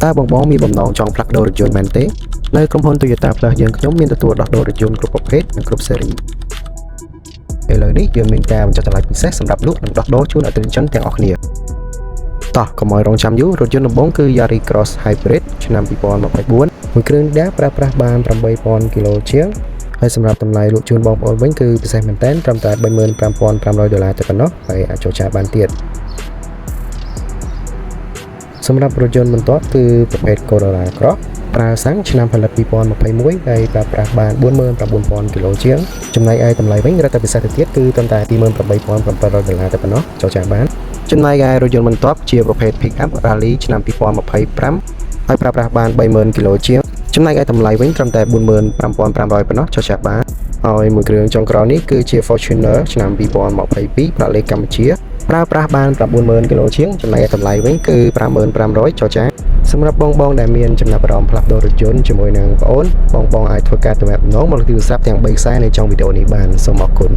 តើបងបងមានបំណងចង់ផ្លាស់ប្ដូររថយន្តមែនទេនៅក្រុមហ៊ុន Toyota Plus យើងខ្ញុំមានទទួលដោះដូររថយន្តគ្រប់ប្រភេទនិងគ្រប់ស៊េរីឥឡូវនេះយើងមានការបញ្ចុះតម្លៃពិសេសសម្រាប់លក់និងដោះដូរជូនអតិថិជនទាំងអស់គ្នាតោះកុំឲ្យរងចាំយូររថយន្តដំបូងគឺ Yaris Cross Hybrid ឆ្នាំ2024មួយគ្រឿងនេះប្រើប្រាស់បាន 8000 គីឡូជាងហើយសម្រាប់តម្លៃលក់ជូនបងប្អូនវិញគឺពិសេសមែនទែនត្រឹមតែ $35,500 តែប៉ុណ្ណោះហើយអាចចូលចាយបានទៀតសម្រាប់រថយន្តបន្ទាប់គឺប្រភេទ Corolla Cross ប្រើសាំងឆ្នាំផលិត2021ហើយប្រើប្រាស់បាន 49,000 គីឡូជាងចំណែកឯតម្លៃវិញរត់តែពិសេសទៅទៀតគឺត្រឹមតែ $28,700 តែប៉ុណ្ណោះចូលចាយបានចំណែកឯរថយន្តបន្ទាប់ជាប្រភេទ Pick Up Rally ឆ្នាំ2025ហើយប្រើប្រាស់បាន 30,000 គីឡូជាងចំណែកឯតម្លៃវិញត្រឹមតែ 45,500 ប៉ុណ្ណោះចូលចាយបានហើយមួយគ្រឿងចុងក្រោយនេះគឺជា Fortuner ឆ្នាំ2022ប្រាក់លេខកម្ពុជាប្រើប្រាស់បាន 90,000 គីឡូជាងចំណែកឯតម្លៃវិញគឺ 55,500 ចូលចាយសម្រាប់បងបងដែលមានចំណាប់អារម្មណ៍ផ្លាស់ប្ដូររថយន្តជាមួយនឹងបងប្អូនអាចធ្វើការទំនាក់ទំនងមកលេខទូរស័ព្ទទាំង3ខ្សែនៅtrongវីដេអូនេះបានសូមអរគុណ